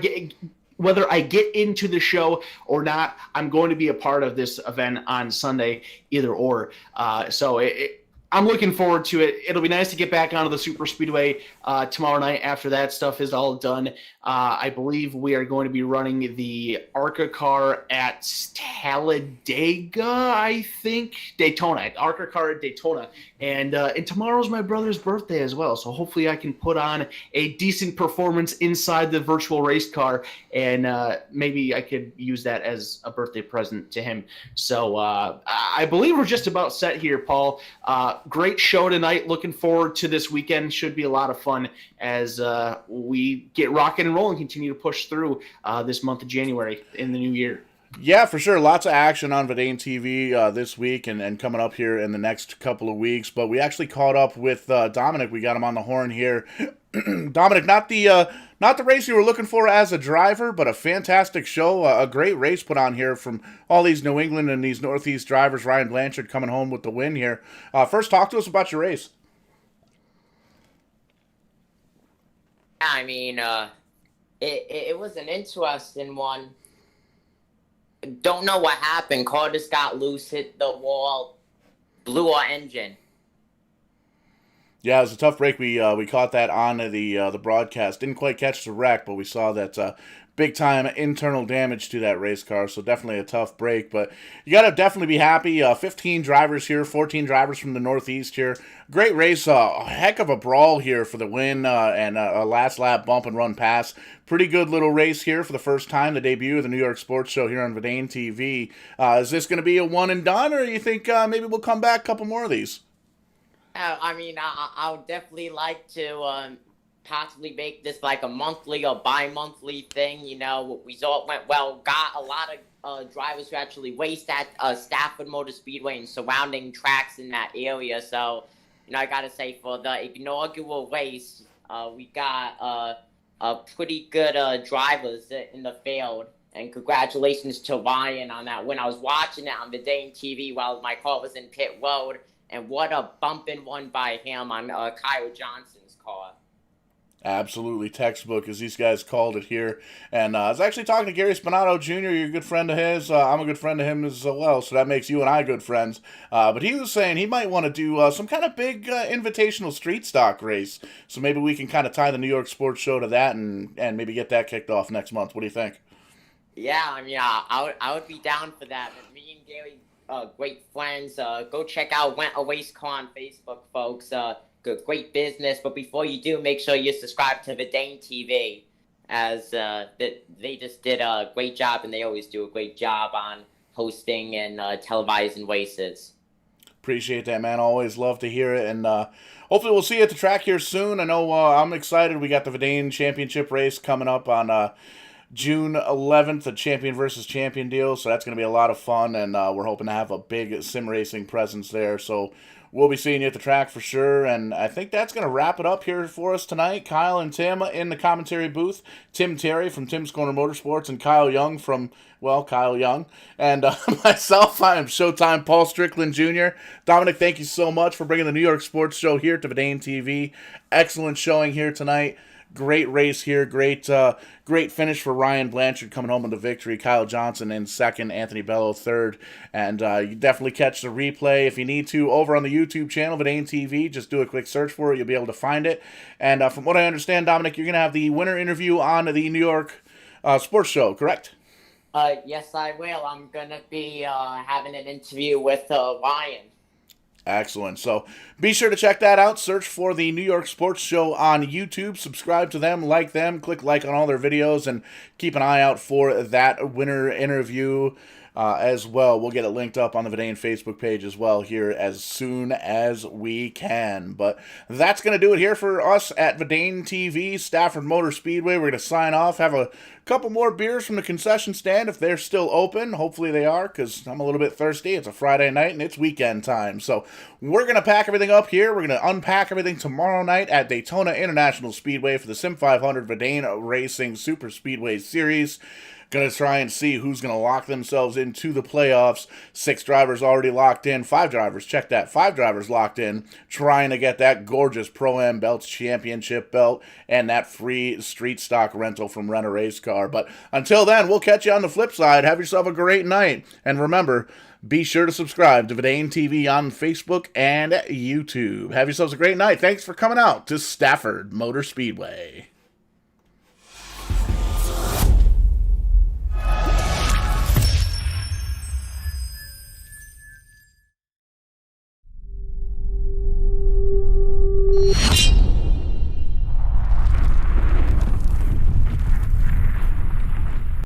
get into the show or not, I'm going to be a part of this event on Sunday, either or. So I'm looking forward to it. It'll be nice to get back onto the Super Speedway tomorrow night after that stuff is all done. I believe we are going to be running the ARCA car at Talladega, I think. Daytona. ARCA car at Daytona. And tomorrow's my brother's birthday as well, so hopefully I can put on a decent performance inside the virtual race car, and maybe I could use that as a birthday present to him. So I believe we're just about set here, Paul. Great show tonight. Looking forward to this weekend. Should be a lot of fun as we get rocking and rolling, continue to push through this month of January in the new year. Yeah, for sure. Lots of action on Verdane TV this week and coming up here in the next couple of weeks. But we actually caught up with Dominic. We got him on the horn here. Dominic, not the race you were looking for as a driver, but a fantastic show. A great race put on here from all these New England and these Northeast drivers. Ryan Blanchard coming home with the win here. First, talk to us about your race. I mean, it was an interesting one. Don't know what happened. Car just got loose, hit the wall, blew our engine. Yeah, it was a tough break. We caught that on the broadcast. Didn't quite catch the wreck, but we saw that big time internal damage to that race car, so definitely a tough break. But you got to definitely be happy. 15 drivers here, 14 drivers from the Northeast here. Great race, a heck of a brawl here for the win, and a last lap bump and run pass. Pretty good little race here for the first time, the debut of the New York Sports Show here on Verdane TV. Is this going to be a one and done, or do you think maybe we'll come back a couple more of these? I mean, I would definitely like to possibly make this like a monthly or bi-monthly thing. You know, result went well. Got a lot of drivers who actually raced at Stafford Motor Speedway and surrounding tracks in that area. So, you know, I gotta say, for the inaugural race, we got pretty good drivers in the field. And congratulations to Ryan on that win. I was watching it on the Dane TV while my car was in pit road, and what a bumping one by him on Kyle Johnson's car. Absolutely textbook, as these guys called it here. And I was actually talking to Gary Spinato Jr., you're a good friend of his. I'm a good friend of him as well, so that makes you and I good friends. But he was saying he might want to do some kind of big invitational street stock race. So maybe we can kind of tie the New York Sports Show to that and maybe get that kicked off next month. What do you think? Yeah, I mean, I would be down for that. And me and Gary, great friends. Go check out Rent a Race Car on Facebook, folks. Great business. But before you do, make sure you subscribe to Verdane TV, as they just did a great job, and they always do a great job on hosting and televising races. Appreciate that, man. Always love to hear it. And hopefully we'll see you at the track here soon. I know I'm excited. We got the Verdane Championship race coming up on June 11th, a champion versus champion deal. So that's going to be a lot of fun, and we're hoping to have a big sim racing presence there. So we'll be seeing you at the track for sure, and I think that's going to wrap it up here for us tonight. Kyle and Tim in the commentary booth. Tim Terry from Tim's Corner Motorsports, and Kyle Young from, well, Kyle Young. And myself, I am Showtime Paul Strickland Jr. Dominic, thank you so much for bringing the New York Sports Show here to Verdane TV. Excellent showing here tonight. Great race here. Great finish for Ryan Blanchard coming home with the victory. Kyle Johnson in second. Anthony Bello third. And you definitely catch the replay if you need to over on the YouTube channel, Verdane TV. Just do a quick search for it. You'll be able to find it. And from what I understand, Dominic, you're going to have the winner interview on the New York Sports Show, correct? Yes, I will. I'm going to be having an interview with Ryan. Excellent. So be sure to check that out. Search for the New York Sports Show on YouTube. Subscribe to them, like them, click like on all their videos, and keep an eye out for that winner interview as well. We'll get it linked up on the Verdane Facebook page as well here as soon as we can. But that's going to do it here for us at Verdane TV, Stafford Motor Speedway. We're going to sign off, have a couple more beers from the concession stand if they're still open. Hopefully they are, because I'm a little bit thirsty. It's a Friday night and it's weekend time. So we're going to pack everything up here. We're going to unpack everything tomorrow night at Daytona International Speedway for the Sim 500 Verdane Racing Super Speedway Series. Going to try and see who's going to lock themselves into the playoffs. 6 drivers already locked in. 5 drivers, check that. 5 drivers locked in, trying to get that gorgeous Pro-Am Belts Championship belt and that free street stock rental from Rent a Race Car. But until then, we'll catch you on the flip side. Have yourself a great night. And remember, be sure to subscribe to Verdane TV on Facebook and YouTube. Have yourselves a great night. Thanks for coming out to Stafford Motor Speedway.